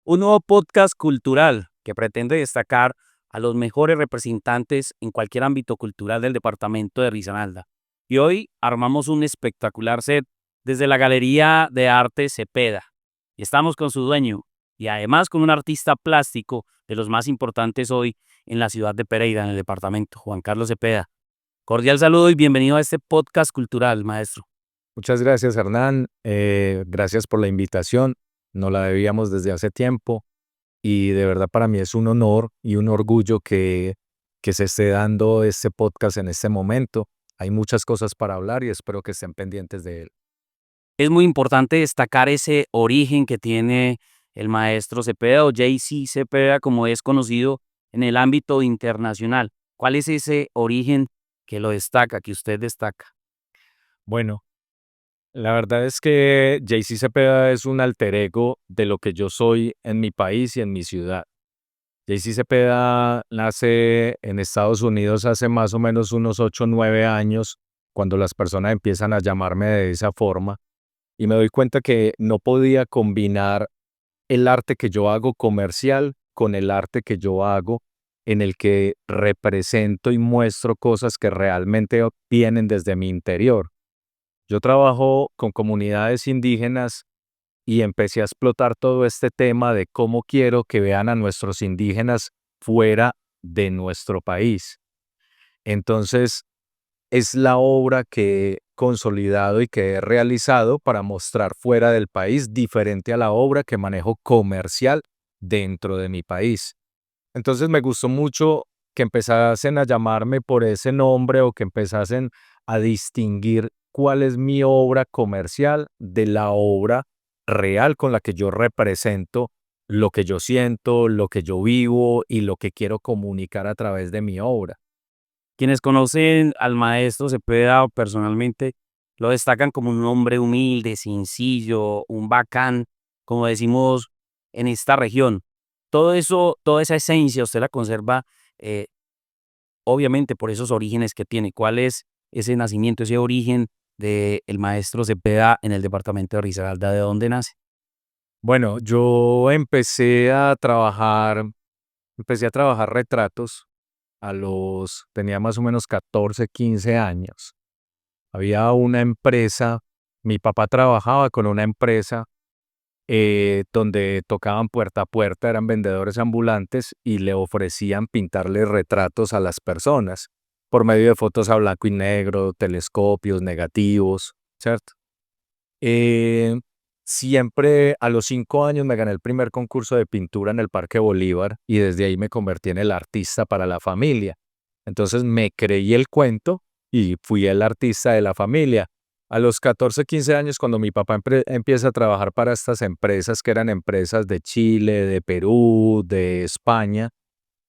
un nuevo podcast cultural que pretende destacar a los mejores representantes en cualquier ámbito cultural del departamento de Risaralda. Y hoy armamos un espectacular set desde la Galería de Arte Cepeda. Y estamos con su dueño y además con un artista plástico de los más importantes hoy en la ciudad de Pereira, en el departamento, Juan Carlos Cepeda. Cordial saludo y bienvenido a este podcast cultural, maestro. Muchas gracias, Hernán. Gracias por la invitación. Nos la debíamos desde hace tiempo y de verdad para mí es un honor y un orgullo que se esté dando este podcast en este momento. Hay muchas cosas para hablar y espero que estén pendientes de él. Es muy importante destacar ese origen que tiene el maestro Cepeda o JC Cepeda, como es conocido en el ámbito internacional. ¿Cuál es ese origen que lo destaca, que usted destaca? Bueno, la verdad es que JC Cepeda es un alter ego de lo que yo soy en mi país y en mi ciudad. JC Cepeda nace en Estados Unidos hace más o menos unos 8 o 9 años, cuando las personas empiezan a llamarme de esa forma, y me doy cuenta que no podía combinar el arte que yo hago comercial con el arte que yo hago en el que represento y muestro cosas que realmente vienen desde mi interior. Yo trabajo con comunidades indígenas y empecé a explotar todo este tema de cómo quiero que vean a nuestros indígenas fuera de nuestro país. Entonces, es la obra que he consolidado y que he realizado para mostrar fuera del país, diferente a la obra que manejo comercial dentro de mi país. Entonces me gustó mucho que empezasen a llamarme por ese nombre o que empezasen a distinguir cuál es mi obra comercial de la obra real con la que yo represento lo que yo siento, lo que yo vivo y lo que quiero comunicar a través de mi obra. Quienes conocen al maestro Cepeda personalmente lo destacan como un hombre humilde, sencillo, un bacán, como decimos en esta región. Todo eso, toda esa esencia usted la conserva, eh, obviamente por esos orígenes que tiene. ¿Cuál es ese nacimiento, ese origen del maestro Cepeda en el departamento de Risaralda? ¿De dónde nace? Bueno, yo empecé a trabajar retratos tenía más o menos 14, 15 años. Había una empresa, mi papá trabajaba con una empresa donde tocaban puerta a puerta, eran vendedores ambulantes y le ofrecían pintarle retratos a las personas por medio de fotos a blanco y negro, telescopios, negativos, ¿cierto? Eh, Siempre a los 5 años me gané el primer concurso de pintura en el Parque Bolívar y desde ahí me convertí en el artista para la familia. Entonces me creí el cuento y fui el artista de la familia. A los 14, 15 años, cuando mi papá empieza a trabajar para estas empresas, que eran empresas de Chile, de Perú, de España,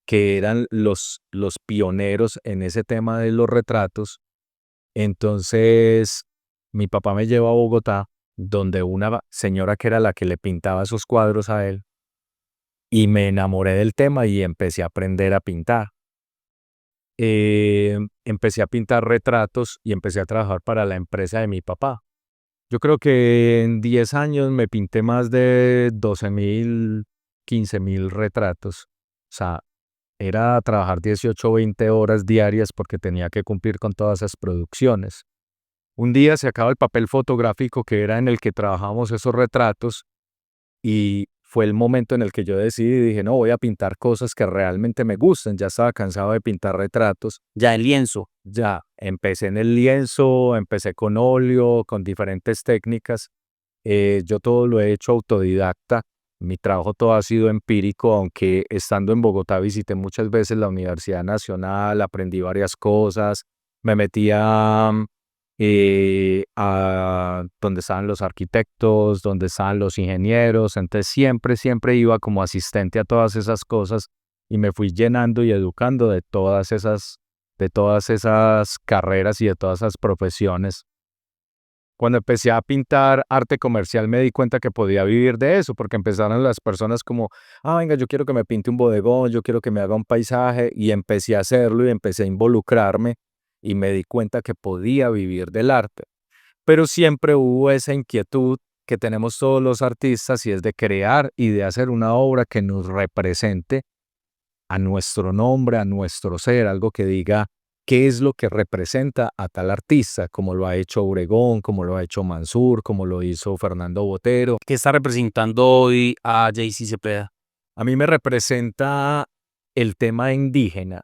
que eran los pioneros en ese tema de los retratos, entonces mi papá me lleva a Bogotá, donde una señora que era la que le pintaba esos cuadros a él, y me enamoré del tema y empecé a aprender a pintar. Empecé a pintar retratos y empecé a trabajar para la empresa de mi papá. Yo creo que en 10 años me pinté más de 12.000, 15.000 retratos. O sea, era trabajar 18 o 20 horas diarias porque tenía que cumplir con todas esas producciones. Un día se acaba el papel fotográfico que era en el que trabajamos esos retratos y fue el momento en el que yo decidí y dije, no, voy a pintar cosas que realmente me gusten. Ya estaba cansado de pintar retratos. Ya el lienzo. Ya empecé en el lienzo, empecé con óleo, con diferentes técnicas. Yo todo lo he hecho autodidacta. Mi trabajo todo ha sido empírico, aunque estando en Bogotá visité muchas veces la Universidad Nacional, aprendí varias cosas, me metí a donde estaban los arquitectos, donde estaban los ingenieros, entonces siempre iba como asistente a todas esas cosas y me fui llenando y educando de todas esas carreras y de todas esas profesiones. Cuando empecé a pintar arte comercial me di cuenta que podía vivir de eso, porque empezaron las personas como, venga, yo quiero que me pinte un bodegón, yo quiero que me haga un paisaje, y empecé a hacerlo y empecé a involucrarme y me di cuenta que podía vivir del arte. Pero siempre hubo esa inquietud que tenemos todos los artistas y es de crear y de hacer una obra que nos represente a nuestro nombre, a nuestro ser, algo que diga qué es lo que representa a tal artista, como lo ha hecho Obregón, como lo ha hecho Mansur, como lo hizo Fernando Botero. ¿Qué está representando hoy a JC Cepeda? A mí me representa el tema indígena,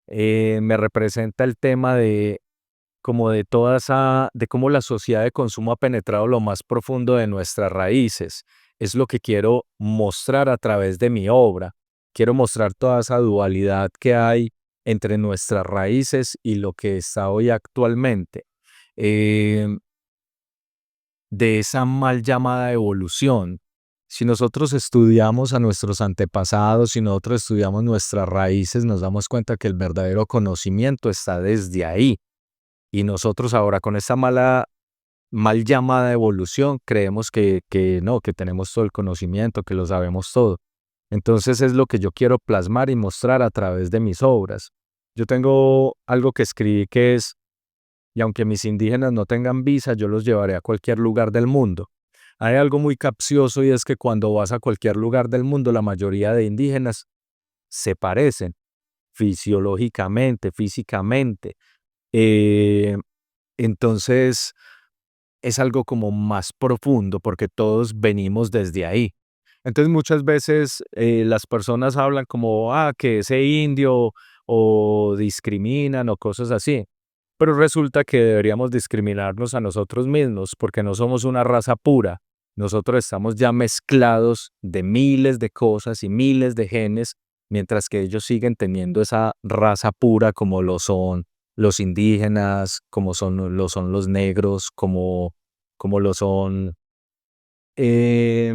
me representa el tema de como de toda esa, de cómo la sociedad de consumo ha penetrado lo más profundo de nuestras raíces. Es lo que quiero mostrar a través de mi obra. Quiero mostrar toda esa dualidad que hay entre nuestras raíces y lo que está hoy actualmente. Eh, de esa mal llamada evolución. Si nosotros estudiamos a nuestros antepasados, si nosotros estudiamos nuestras raíces, nos damos cuenta que el verdadero conocimiento está desde ahí. Y nosotros ahora con esa mal llamada evolución creemos que no, que tenemos todo el conocimiento, que lo sabemos todo. Entonces es lo que yo quiero plasmar y mostrar a través de mis obras. Yo tengo algo que escribí que es, y aunque mis indígenas no tengan visa, yo los llevaré a cualquier lugar del mundo. Hay algo muy capcioso y es que cuando vas a cualquier lugar del mundo, la mayoría de indígenas se parecen fisiológicamente, físicamente. Eh, entonces es algo como más profundo porque todos venimos desde ahí. Entonces muchas veces las personas hablan como, que ese indio o discriminan o cosas así. Pero resulta que deberíamos discriminarnos a nosotros mismos porque no somos una raza pura. Nosotros estamos ya mezclados de miles de cosas y miles de genes, mientras que ellos siguen teniendo esa raza pura como lo son los indígenas, como lo son los negros, como lo son eh,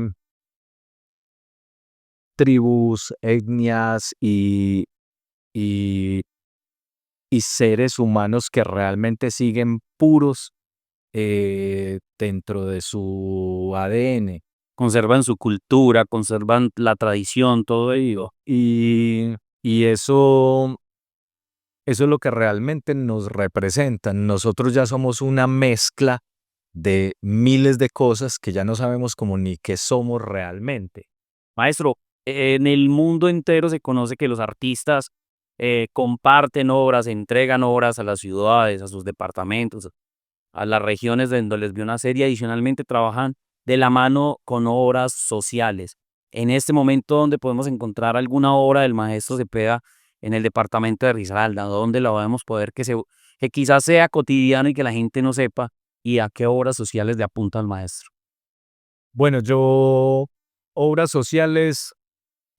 tribus, etnias y, y seres humanos que realmente siguen puros dentro de su ADN. Conservan su cultura, conservan la tradición, todo ello. Y eso es lo que realmente nos representa. Nosotros ya somos una mezcla de miles de cosas que ya no sabemos como ni qué somos realmente. Maestro, en el mundo entero se conoce que los artistas comparten obras, entregan obras a las ciudades, a sus departamentos, a las regiones de donde les vio una serie. Adicionalmente trabajan de la mano con obras sociales. En este momento, ¿dónde podemos encontrar alguna obra del maestro Cepeda en el departamento de Risaralda? ¿Dónde la podemos poder que quizás sea cotidiano y que la gente no sepa? ¿Y a qué obras sociales le apunta el maestro? Bueno, obras sociales,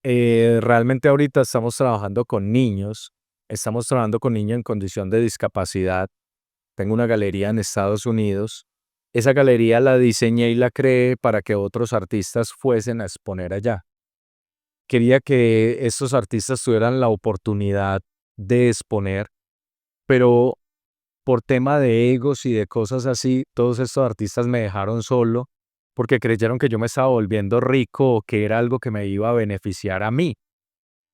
realmente ahorita estamos trabajando con niños en condición de discapacidad. Tengo una galería en Estados Unidos. Esa galería la diseñé y la creé para que otros artistas fuesen a exponer allá. Quería que estos artistas tuvieran la oportunidad de exponer, pero por tema de egos y de cosas así, todos estos artistas me dejaron solo porque creyeron que yo me estaba volviendo rico o que era algo que me iba a beneficiar a mí.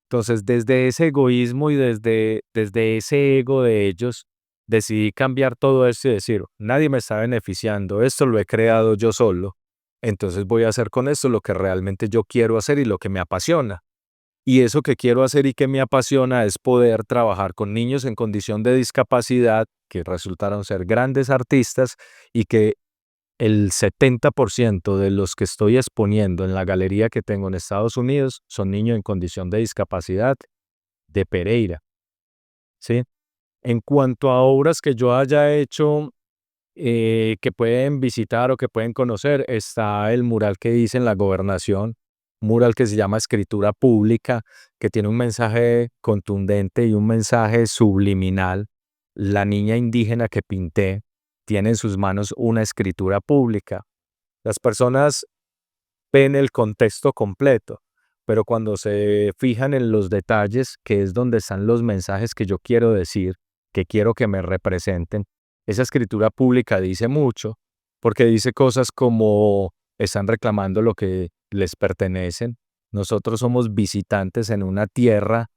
Entonces, desde ese egoísmo y desde ese ego de ellos, decidí cambiar todo esto y decir, nadie me está beneficiando, esto lo he creado yo solo, entonces voy a hacer con esto lo que realmente yo quiero hacer y lo que me apasiona. Y eso que quiero hacer y que me apasiona es poder trabajar con niños en condición de discapacidad que resultaron ser grandes artistas y que el 70% de los que estoy exponiendo en la galería que tengo en Estados Unidos son niños en condición de discapacidad de Pereira, ¿sí? En cuanto a obras que yo haya hecho, que pueden visitar o que pueden conocer, está el mural que hice en la Gobernación, un mural que se llama Escritura Pública, que tiene un mensaje contundente y un mensaje subliminal. La niña indígena que pinté tiene en sus manos una escritura pública. Las personas ven el contexto completo, pero cuando se fijan en los detalles, que es donde están los mensajes que yo quiero decir, que quiero que me representen, esa escritura pública dice mucho, porque dice cosas como están reclamando lo que les pertenecen. Nosotros somos visitantes en una tierra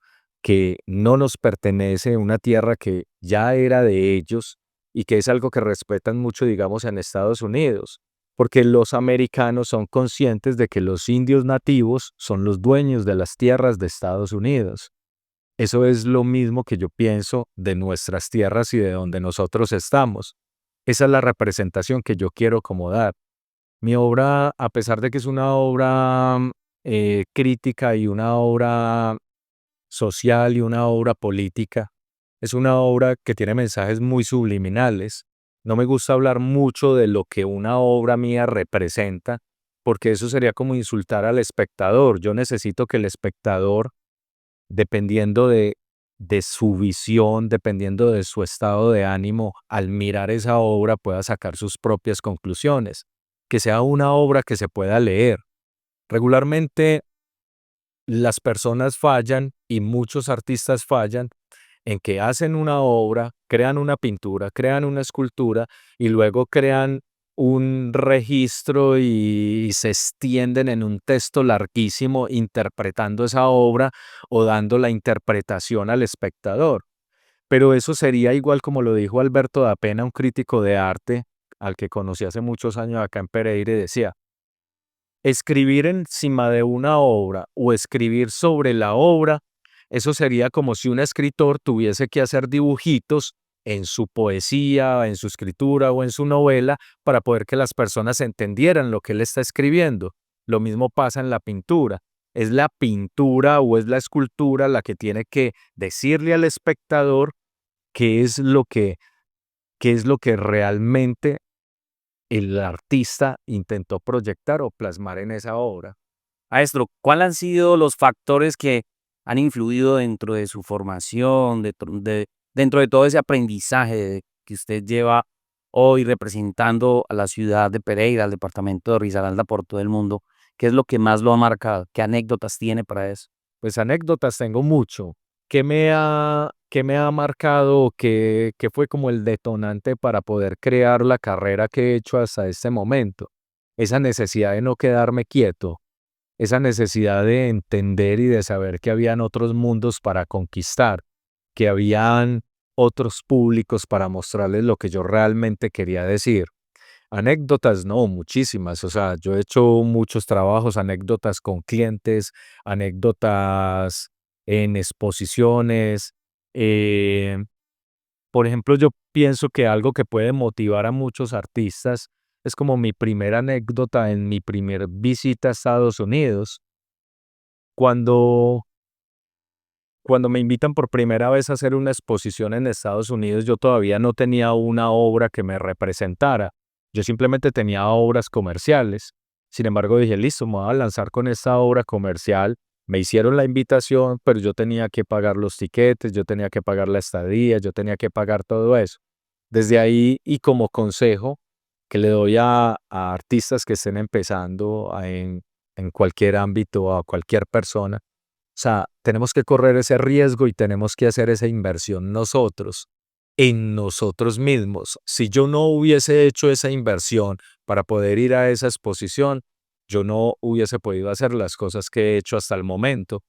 que no nos pertenece, una tierra que ya era de ellos y que es algo que respetan mucho, digamos, en Estados Unidos. porque los americanos son conscientes de que los indios nativos son los dueños de las tierras de Estados Unidos. Eso es lo mismo que yo pienso de nuestras tierras y de donde nosotros estamos. Esa es la representación que yo quiero como dar. Mi obra, a pesar de que es una obra crítica y una obra social y una obra política, es una obra que tiene mensajes muy subliminales. No me gusta hablar mucho de lo que una obra mía representa, porque eso sería como insultar al espectador. Yo necesito que el espectador, dependiendo de su visión, dependiendo de su estado de ánimo, al mirar esa obra pueda sacar sus propias conclusiones, que sea una obra que se pueda leer. Regularmente las personas fallan y muchos artistas fallan en que hacen una obra, crean una pintura, crean una escultura y luego crean un registro y se extienden en un texto larguísimo interpretando esa obra o dando la interpretación al espectador. Pero eso sería igual como lo dijo Alberto da Pena, un crítico de arte al que conocí hace muchos años acá en Pereira, y decía: escribir encima de una obra o escribir sobre la obra, eso sería como si un escritor tuviese que hacer dibujitos en su poesía, en su escritura o en su novela para poder que las personas entendieran lo que él está escribiendo. Lo mismo pasa en la pintura. Es la pintura o es la escultura la que tiene que decirle al espectador qué es qué es lo que realmente el artista intentó proyectar o plasmar en esa obra. Maestro, ¿cuáles han sido los factores que han influido dentro de su formación, dentro de todo ese aprendizaje que usted lleva hoy representando a la ciudad de Pereira, al departamento de Risaralda por todo el mundo? ¿Qué es lo que más lo ha marcado? ¿Qué anécdotas tiene para eso? Pues anécdotas tengo mucho. Qué me ha marcado o qué fue como el detonante para poder crear la carrera que he hecho hasta este momento? Esa necesidad de no quedarme quieto, esa necesidad de entender y de saber que habían otros mundos para conquistar, que habían otros públicos para mostrarles lo que yo realmente quería decir. Anécdotas, no, muchísimas. O sea, yo he hecho muchos trabajos, anécdotas con clientes, anécdotas en exposiciones. eh, por ejemplo, yo pienso que algo que puede motivar a muchos artistas es como mi primera anécdota en mi primer visita a Estados Unidos. Cuando, cuando me invitan por primera vez a hacer una exposición en Estados Unidos, yo todavía no tenía una obra que me representara. Yo simplemente tenía obras comerciales. Sin embargo, dije, listo, me voy a lanzar con esta obra comercial. Me hicieron la invitación, pero yo tenía que pagar los tiquetes, yo tenía que pagar la estadía, yo tenía que pagar todo eso. Desde ahí, y como consejo que le doy a artistas que estén empezando en cualquier ámbito, a cualquier persona, o sea, tenemos que correr ese riesgo y tenemos que hacer esa inversión nosotros, en nosotros mismos. Si yo no hubiese hecho esa inversión para poder ir a esa exposición, yo no hubiese podido hacer las cosas que he hecho hasta el momento.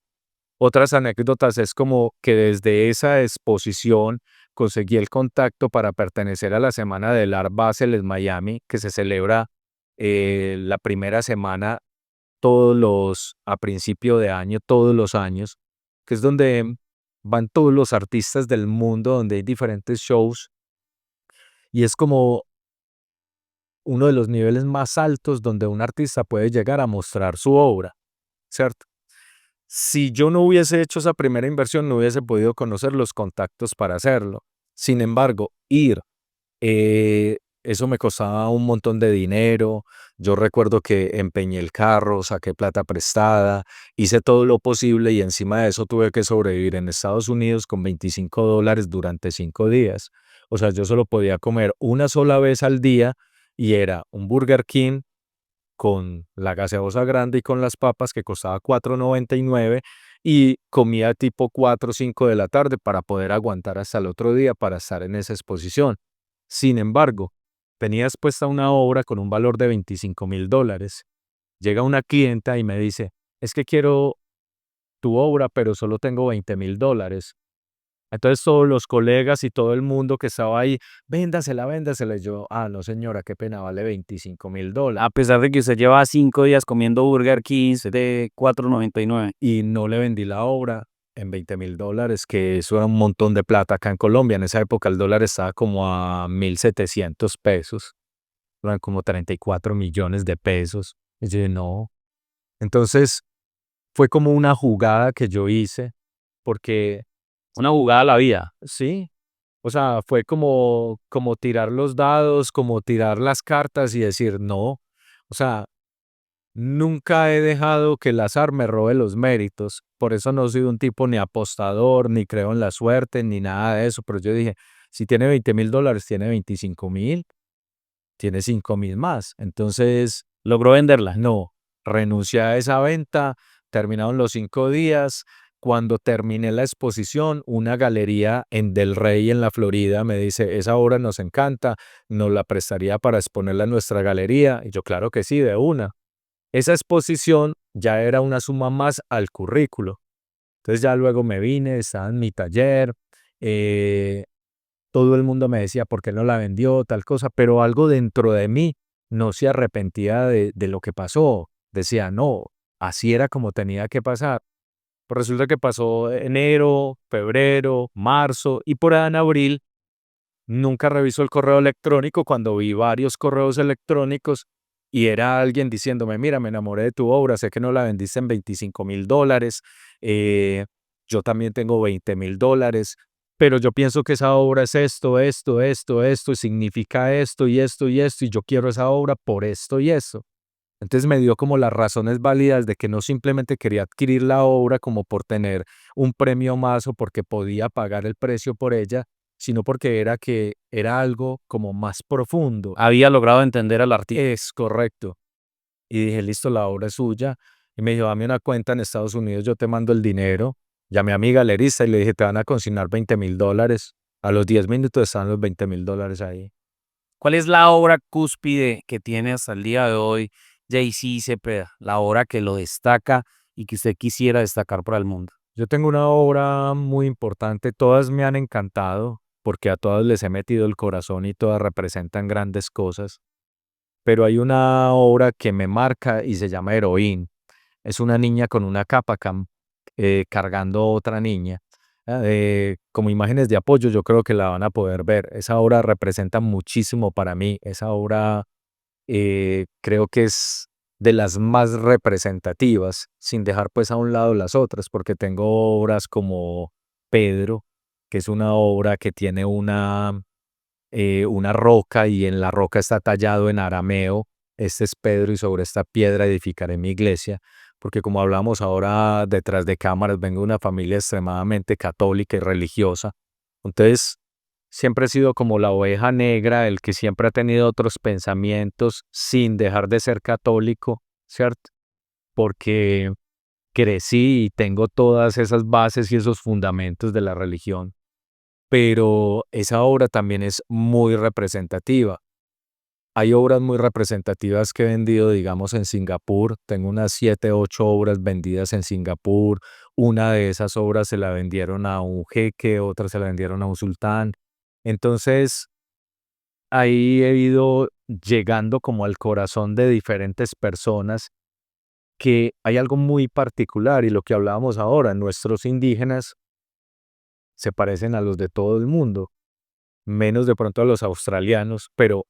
Otras anécdotas es como que desde esa exposición conseguí el contacto para pertenecer a la semana del Art Basel en Miami, que se celebra la primera semana a principio de año, todos los años, que es donde van todos los artistas del mundo, donde hay diferentes shows, y es como uno de los niveles más altos donde un artista puede llegar a mostrar su obra, ¿cierto? Si yo no hubiese hecho esa primera inversión, no hubiese podido conocer los contactos para hacerlo. Sin embargo, eso me costaba un montón de dinero. Yo recuerdo que empeñé el carro, saqué plata prestada, hice todo lo posible y encima de eso tuve que sobrevivir en Estados Unidos con $25 durante 5 días. O sea, yo solo podía comer una sola vez al día y era un Burger King con la gaseosa grande y con las papas que costaba 4.99 y comía tipo 4 o 5 de la tarde para poder aguantar hasta el otro día para estar en esa exposición. Sin embargo, tenía expuesta una obra con un valor de $25.000. Llega una clienta y me dice, es que quiero tu obra, pero solo tengo $20.000. Entonces todos los colegas y todo el mundo que estaba ahí, véndasela, véndasela. Y yo, no señora, qué pena, vale $25.000. A pesar de que usted lleva 5 días comiendo Burger King de 4.99. Y no le vendí la obra en $20.000, que eso era un montón de plata acá en Colombia. En esa época el dólar estaba como a 1.700 pesos, eran como 34 millones de pesos. Y yo dije, no. Entonces fue como una jugada que yo hice, porque Una jugada a la vida. sí, o sea, fue como tirar los dados, como tirar las cartas y decir, no, o sea, nunca he dejado que el azar me robe los méritos. Por eso no soy un tipo ni apostador, ni creo en la suerte, ni nada de eso. Pero yo dije, si tiene $20.000, tiene 25.000, tiene 5.000 más. Entonces, Logró venderla. no, renuncié a esa venta, terminaron los 5 días. Cuando terminé la exposición, una galería en Del Rey, en la Florida, me dice, esa obra nos encanta, nos la prestaría para exponerla en nuestra galería. Y yo, claro que sí, de una. Esa exposición ya era una suma más al currículo. Entonces ya luego me vine, estaba en mi taller, eh, todo el mundo me decía por qué no la vendió, tal cosa, pero algo dentro de mí no se arrepentía de lo que pasó. Decía, no, así era como tenía que pasar. Pues resulta que pasó enero, febrero, marzo y por ahí en abril nunca reviso el correo electrónico cuando vi varios correos electrónicos y era alguien diciéndome, mira, me enamoré de tu obra, sé que no la vendiste en $25.000, eh, yo también tengo $20.000, pero yo pienso que esa obra es esto, esto, esto, esto, y significa esto y esto y esto, y yo quiero esa obra por esto y eso. Entonces me dio como las razones válidas de que no simplemente quería adquirir la obra como por tener un premio más o porque podía pagar el precio por ella, sino porque era que era algo como más profundo. Había logrado entender al artista. Es correcto. Y dije, listo, la obra es suya. Y me dijo, dame una cuenta en Estados Unidos, yo te mando el dinero. Llamé a mi galerista y le dije, te van a consignar $20.000. A los 10 minutos estaban los $20.000 ahí. ¿Cuál es la obra cúspide que tiene hasta el día de hoy Jay-Z Cepeda? La obra que lo destaca y que usted quisiera destacar para el mundo. Yo tengo una obra muy importante, todas me han encantado porque a todas les he metido el corazón y todas representan grandes cosas, pero hay una obra que me marca y se llama Heroín. Es una niña con una capa cargando a otra niña. Como imágenes de apoyo, yo creo que la van a poder ver. Esa obra representa muchísimo para mí. Esa obra creo que es de las más representativas, sin dejar pues a un lado las otras, porque tengo obras como Pedro, que es una obra que tiene una roca y en la roca está tallado en arameo, este es Pedro y sobre esta piedra edificaré mi iglesia, porque como hablamos ahora detrás de cámaras, vengo de una familia extremadamente católica y religiosa, entonces siempre he sido como la oveja negra, el que siempre ha tenido otros pensamientos sin dejar de ser católico, ¿cierto? Porque crecí y tengo todas esas bases y esos fundamentos de la religión, pero esa obra también es muy representativa. Hay obras muy representativas que he vendido, digamos, en Singapur. Tengo unas 7, 8 obras vendidas en Singapur. Una de esas obras se la vendieron a un jeque, otra se la vendieron a un sultán. Entonces, ahí he ido llegando como al corazón de diferentes personas que hay algo muy particular y lo que hablábamos ahora, nuestros indígenas se parecen a los de todo el mundo, menos de pronto a los australianos, pero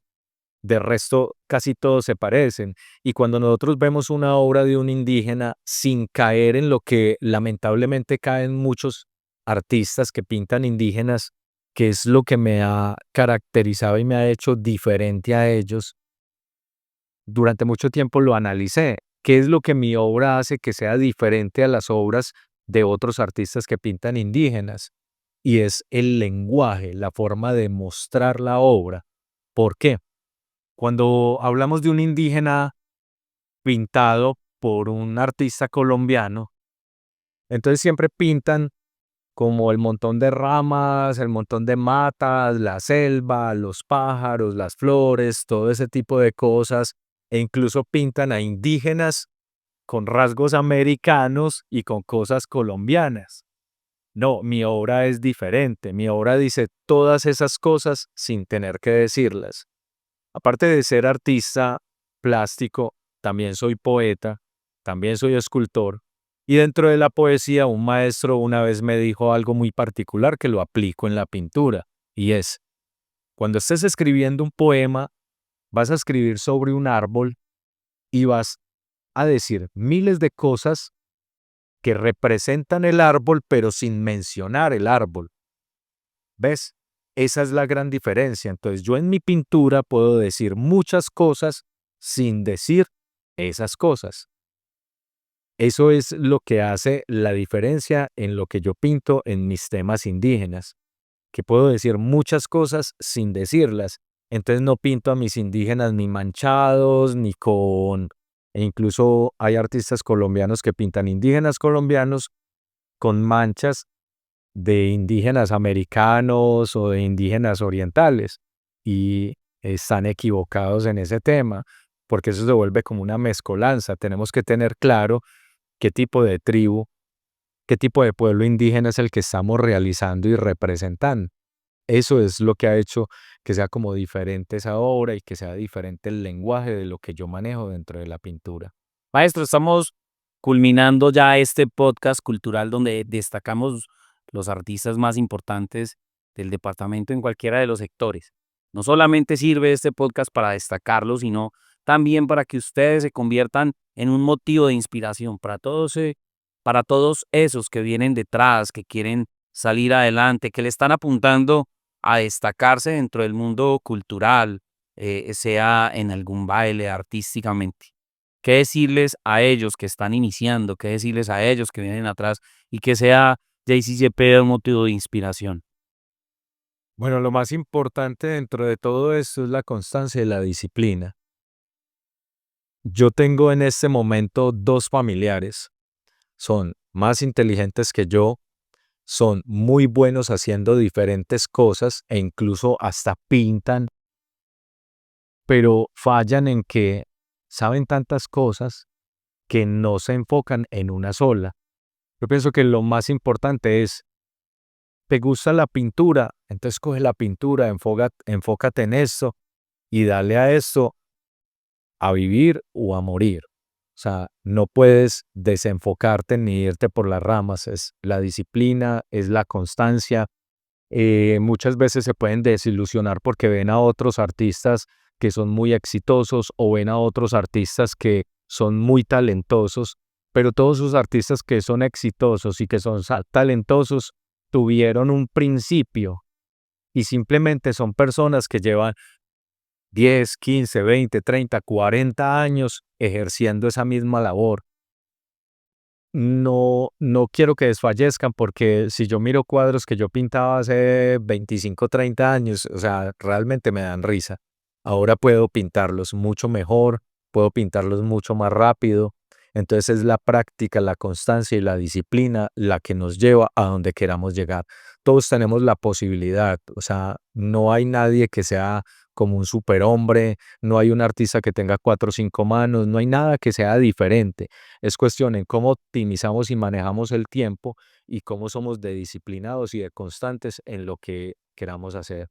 de resto casi todos se parecen. Y cuando nosotros vemos una obra de un indígena sin caer en lo que lamentablemente caen muchos artistas que pintan indígenas, que es lo que me ha caracterizado y me ha hecho diferente a ellos, durante mucho tiempo lo analicé. ¿Qué es lo que mi obra hace que sea diferente a las obras de otros artistas que pintan indígenas? Y es el lenguaje, la forma de mostrar la obra. ¿Por qué? Cuando hablamos de un indígena pintado por un artista colombiano, entonces siempre pintan como el montón de ramas, el montón de matas, la selva, los pájaros, las flores, todo ese tipo de cosas, e incluso pintan a indígenas con rasgos americanos y con cosas colombianas. No, mi obra es diferente. Mi obra dice todas esas cosas sin tener que decirlas. Aparte de ser artista plástico, también soy poeta, también soy escultor. Y dentro de la poesía, un maestro una vez me dijo algo muy particular que lo aplico en la pintura. Y es, cuando estés escribiendo un poema, vas a escribir sobre un árbol y vas a decir miles de cosas que representan el árbol, pero sin mencionar el árbol. ¿Ves? Esa es la gran diferencia. Entonces, yo en mi pintura puedo decir muchas cosas sin decir esas cosas. Eso es lo que hace la diferencia en lo que yo pinto en mis temas indígenas, que puedo decir muchas cosas sin decirlas. Entonces no pinto a mis indígenas ni manchados, ni con... E incluso hay artistas colombianos que pintan indígenas colombianos con manchas de indígenas americanos o de indígenas orientales. Y están equivocados en ese tema, porque eso se vuelve como una mezcolanza. Tenemos que tener claro qué tipo de tribu, qué tipo de pueblo indígena es el que estamos realizando y representando. Eso es lo que ha hecho que sea como diferente esa obra y que sea diferente el lenguaje de lo que yo manejo dentro de la pintura. Maestro, estamos culminando ya este podcast cultural donde destacamos los artistas más importantes del departamento en cualquiera de los sectores. No solamente sirve este podcast para destacarlos, sino también para que ustedes se conviertan en un motivo de inspiración para todos esos que vienen detrás, que quieren salir adelante, que le están apuntando a destacarse dentro del mundo cultural, sea en algún baile, artísticamente. ¿Qué decirles a ellos que están iniciando? ¿Qué decirles a ellos que vienen atrás? Y que sea JCCP un motivo de inspiración. Bueno, lo más importante dentro de todo esto es la constancia y la disciplina. Yo tengo en este momento dos familiares. Son más inteligentes que yo, son muy buenos haciendo diferentes cosas e incluso hasta pintan, pero fallan en que saben tantas cosas que no se enfocan en una sola. Yo pienso que lo más importante es, ¿te gusta la pintura? Entonces coge la pintura, enfócate en eso y dale a esto a vivir o a morir. O sea, no puedes desenfocarte ni irte por las ramas. Es la disciplina, es la constancia. Muchas veces se pueden desilusionar porque ven a otros artistas que son muy exitosos o ven a otros artistas que son muy talentosos, pero todos esos artistas que son exitosos y que son talentosos tuvieron un principio y simplemente son personas que llevan 10, 15, 20, 30, 40 años ejerciendo esa misma labor. No quiero que desfallezcan porque si yo miro cuadros que yo pintaba hace 25, 30 años, o sea, realmente me dan risa. Ahora puedo pintarlos mucho mejor, puedo pintarlos mucho más rápido. Entonces es la práctica, la constancia y la disciplina la que nos lleva a donde queramos llegar. Todos tenemos la posibilidad, o sea, no hay nadie que sea como un superhombre, no hay un artista que tenga 4 o 5 manos, no hay nada que sea diferente. Es cuestión en cómo optimizamos y manejamos el tiempo y cómo somos de disciplinados y de constantes en lo que queramos hacer.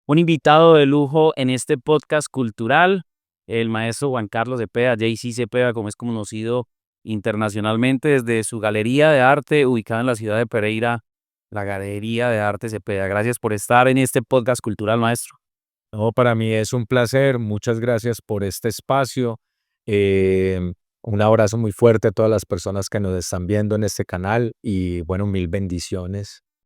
Un invitado de lujo en este podcast cultural, el maestro Juan Carlos Cepeda, JC Cepeda, como es conocido internacionalmente desde su galería de arte ubicada en la ciudad de Pereira, la Galería de Arte Cepeda. Gracias por estar en este podcast cultural, maestro. No, para mí es un placer. Muchas gracias por este espacio. Un abrazo muy fuerte a todas las personas que nos están viendo en este canal y bueno, mil bendiciones.